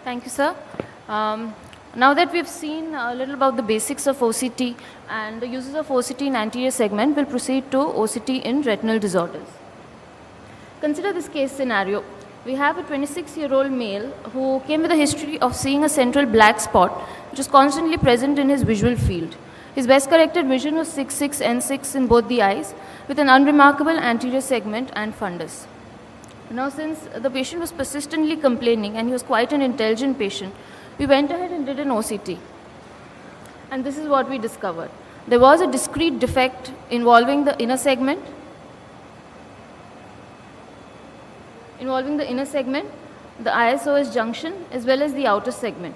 Thank you, sir. Now that we've seen a little about the basics of OCT and the uses of OCT in anterior segment, we'll proceed to OCT in retinal disorders. Consider this case scenario. We have a 26-year-old male who came with a history of seeing a central black spot which is constantly present in his visual field. His best corrected vision was 6/6 N6 in both the eyes with an unremarkable anterior segment and fundus. Now, since the patient was persistently complaining and he was quite an intelligent patient, we went ahead and did an OCT. And this is what we discovered. There was a discrete defect involving the inner segment, the ISOS junction, as well as the outer segment.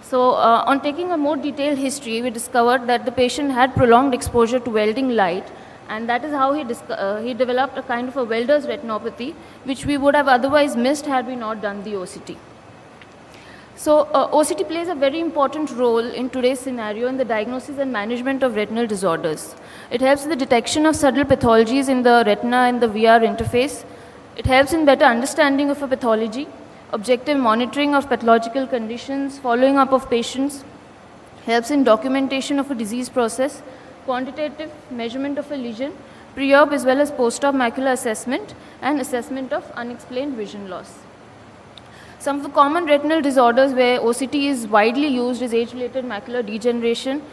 So, on taking a more detailed history, we discovered that the patient had prolonged exposure to welding light, and that is how he developed a kind of a welder's retinopathy, which we would have otherwise missed had we not done the OCT. So, OCT plays a very important role in today's scenario in the diagnosis and management of retinal disorders. It helps in the detection of subtle pathologies in the retina and the VR interface. It helps in better understanding of a pathology, objective monitoring of pathological conditions, following up of patients, helps in documentation of a disease process, quantitative measurement of a lesion, pre-op as well as post-op macular assessment, and assessment of unexplained vision loss. Some of the common retinal disorders where OCT is widely used is age-related macular degeneration,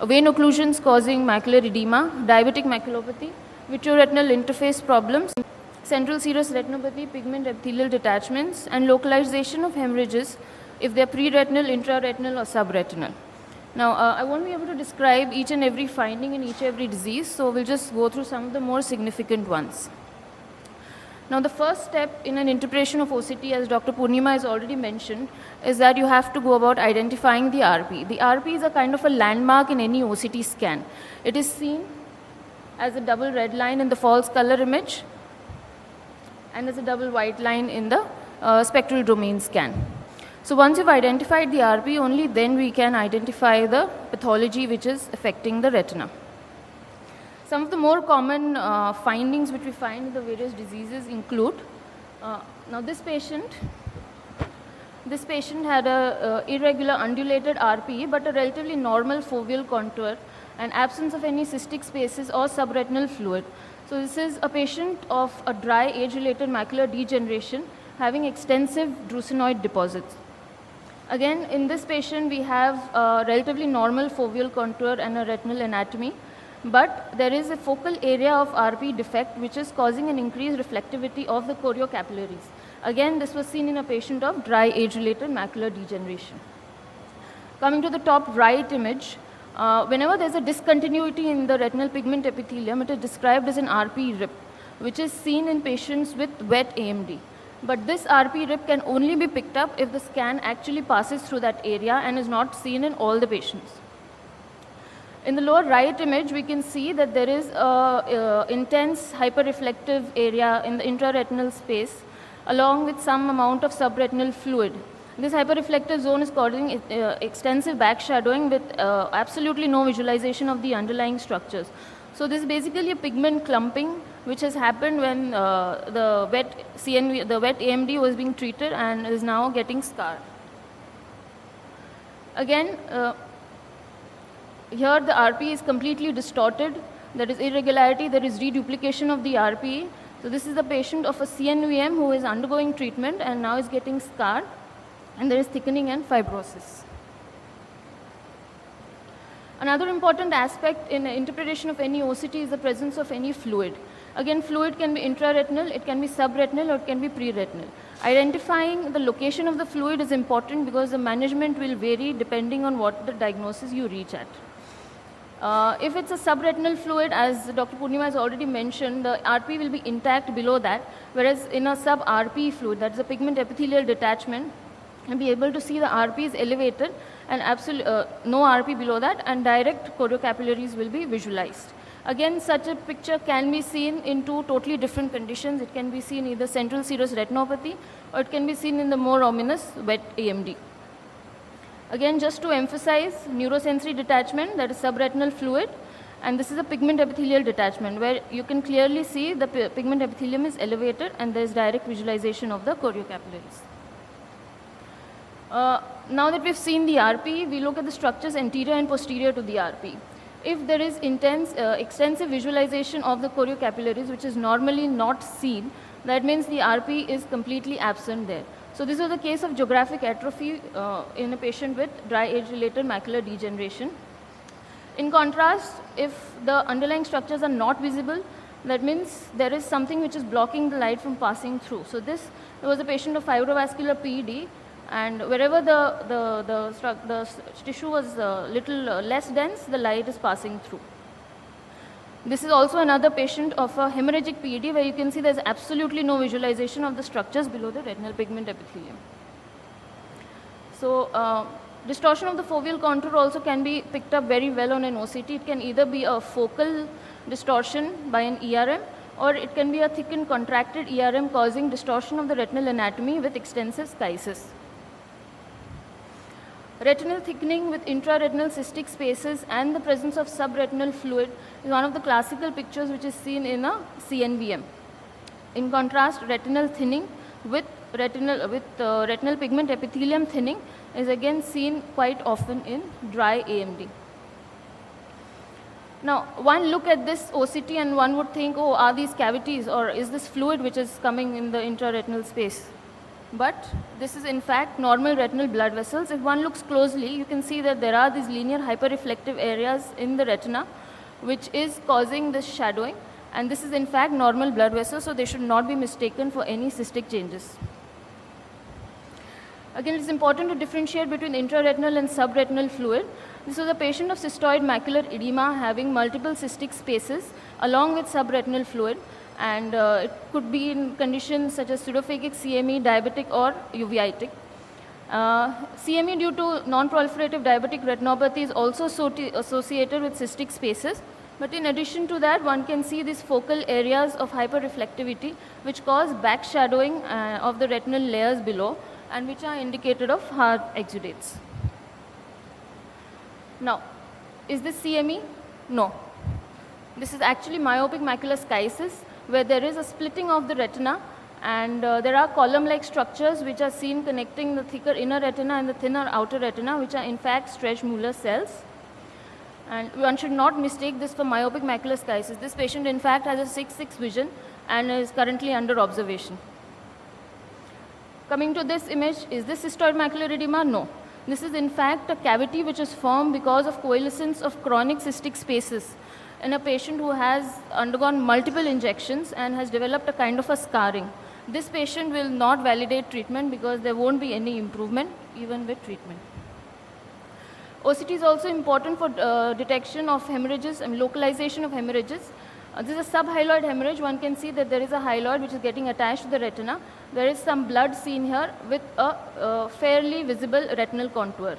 vein occlusions causing macular edema, diabetic maculopathy, vitreoretinal interface problems, central serous retinopathy, pigment epithelial detachments, and localization of hemorrhages if they are pre-retinal, intraretinal, or subretinal. Now, I won't be able to describe each and every finding in each and every disease, so we'll just go through some of the more significant ones. Now, the first step in an interpretation of OCT, as Dr. Purnima has already mentioned, is that you have to go about identifying the RP. The RP is a kind of a landmark in any OCT scan. It is seen as a double red line in the false color image and as a double white line in the spectral domain scan. So once you've identified the RP, only then we can identify the pathology which is affecting the retina. Some of the more common findings which we find in the various diseases include, now this patient had a irregular undulated RP but a relatively normal foveal contour and absence of any cystic spaces or subretinal fluid. So this is a patient of a dry age-related macular degeneration having extensive drusenoid deposits. Again, in this patient, we have a relatively normal foveal contour and a retinal anatomy, but there is a focal area of RP defect which is causing an increased reflectivity of the choriocapillaries. Again, this was seen in a patient of dry age-related macular degeneration. Coming to the top right image, whenever there's a discontinuity in the retinal pigment epithelium, it is described as an RP rip, which is seen in patients with wet AMD. But this RP rip can only be picked up if the scan actually passes through that area and is not seen in all the patients. In the lower right image, we can see that there is a intense hyperreflective area in the intraretinal space along with some amount of subretinal fluid. This hyperreflective zone is causing extensive backshadowing with absolutely no visualization of the underlying structures. So this is basically a pigment clumping which has happened when the wet AMD was being treated and is now getting scarred. Again, here the RP is completely distorted. There is irregularity, there is reduplication of the RP. So this is the patient of a CNVM who is undergoing treatment and now is getting scarred, and there is thickening and fibrosis. Another important aspect in interpretation of any OCT is the presence of any fluid. Again, fluid can be intraretinal, it can be subretinal, or it can be preretinal. Identifying the location of the fluid is important because the management will vary depending on what the diagnosis you reach at. If it's a subretinal fluid, as Dr. Purnima has already mentioned, the RP will be intact below that, whereas in a sub-RP fluid, that's a pigment epithelial detachment, you'll be able to see the RP is elevated and no RP below that, and direct choriocapillaries will be visualized. Again, such a picture can be seen in two totally different conditions. It can be seen either central serous retinopathy or it can be seen in the more ominous wet AMD. Again, just to emphasize, neurosensory detachment, that is subretinal fluid, and this is a pigment epithelial detachment where you can clearly see the pigment epithelium is elevated and there is direct visualization of the choriocapillaries. Now that we've seen the RP, we look at the structures anterior and posterior to the RP. If there is extensive visualization of the choriocapillaries, which is normally not seen, that means the RP is completely absent there. So this was the case of geographic atrophy in a patient with dry age-related macular degeneration. In contrast, if the underlying structures are not visible, that means there is something which is blocking the light from passing through. So this was a patient of fibrovascular PED, and wherever the tissue was little less dense, the light is passing through. This is also another patient of a hemorrhagic PED, where you can see there's absolutely no visualization of the structures below the retinal pigment epithelium. So distortion of the foveal contour also can be picked up very well on an OCT. It can either be a focal distortion by an ERM, or it can be a thickened contracted ERM causing distortion of the retinal anatomy with extensive schisis. Retinal thickening with intraretinal cystic spaces and the presence of subretinal fluid is one of the classical pictures which is seen in a CNVM. In contrast, retinal thinning with retinal pigment epithelium thinning is again seen quite often in dry AMD. Now, one look at this OCT and one would think, oh, are these cavities or is this fluid which is coming in the intraretinal space? But this is in fact normal retinal blood vessels. If one looks closely, you can see that there are these linear hyperreflective areas in the retina which is causing this shadowing, and this is in fact normal blood vessels, so they should not be mistaken for any cystic changes. Again, it is important to differentiate between intraretinal and subretinal fluid. This was a patient of cystoid macular edema having multiple cystic spaces along with subretinal fluid, and it could be in conditions such as pseudophakic CME, diabetic or uveitic. CME due to non-proliferative diabetic retinopathy is also associated with cystic spaces, but in addition to that, one can see these focal areas of hyperreflectivity which cause backshadowing of the retinal layers below, and which are indicated of hard exudates. Now, is this CME? No. This is actually myopic macular schisis, where there is a splitting of the retina, and there are column-like structures which are seen connecting the thicker inner retina and the thinner outer retina, which are in fact Stretch-Muller cells. And one should not mistake this for myopic macular schisis. This patient in fact has a 6/6 vision and is currently under observation. Coming to this image, is this cystoid macular edema? No. This is in fact a cavity which is formed because of coalescence of chronic cystic spaces in a patient who has undergone multiple injections and has developed a kind of a scarring. This patient will not validate treatment because there won't be any improvement even with treatment. OCT is also important for detection of hemorrhages and localization of hemorrhages. This is a subhyaloid hemorrhage. One can see that there is a hyaloid which is getting attached to the retina. There is some blood seen here with a fairly visible retinal contour.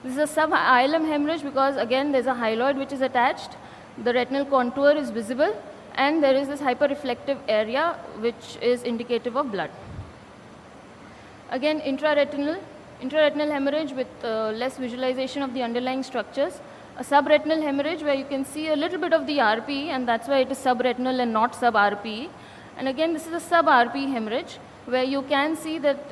This is a sub-ILM hemorrhage because again there is a hyaloid which is attached. The retinal contour is visible and there is this hyperreflective area which is indicative of blood. Again, intraretinal hemorrhage with less visualization of the underlying structures. A subretinal hemorrhage where you can see a little bit of the RPE, and that's why it is subretinal and not sub-RPE. And again, this is a sub-RPE hemorrhage where you can see that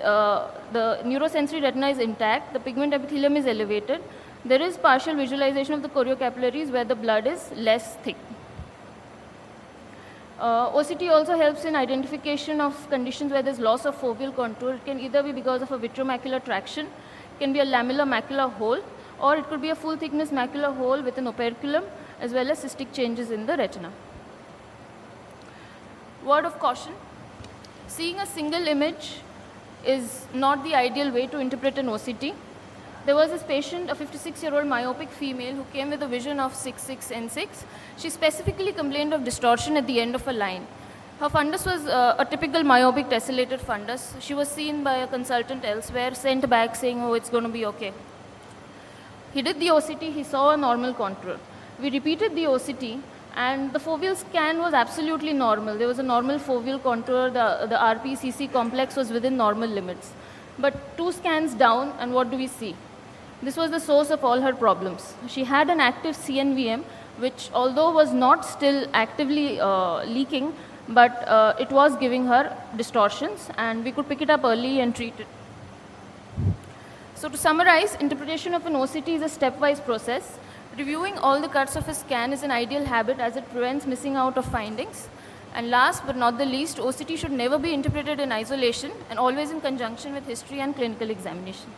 the neurosensory retina is intact, the pigment epithelium is elevated. There is partial visualization of the choriocapillaries where the blood is less thick. OCT also helps in identification of conditions where there is loss of foveal contour. It can either be because of a vitreomacular traction, it can be a lamellar macular hole, or it could be a full thickness macular hole with an operculum as well as cystic changes in the retina. Word of caution, seeing a single image is not the ideal way to interpret an OCT. There was this patient, a 56-year-old myopic female who came with a vision of 6/6 and 6. She specifically complained of distortion at the end of a line. Her fundus was a typical myopic tessellated fundus. She was seen by a consultant elsewhere, sent back saying, oh, it's going to be okay. He did the OCT, he saw a normal contour. We repeated the OCT and the foveal scan was absolutely normal. There was a normal foveal contour, the RPCC complex was within normal limits. But 2 scans down, and what do we see? This was the source of all her problems. She had an active CNVM, which although was not still actively leaking, but it was giving her distortions, and we could pick it up early and treat it. So to summarize, interpretation of an OCT is a stepwise process. Reviewing all the cuts of a scan is an ideal habit as it prevents missing out of findings. And last but not the least, OCT should never be interpreted in isolation and always in conjunction with history and clinical examination.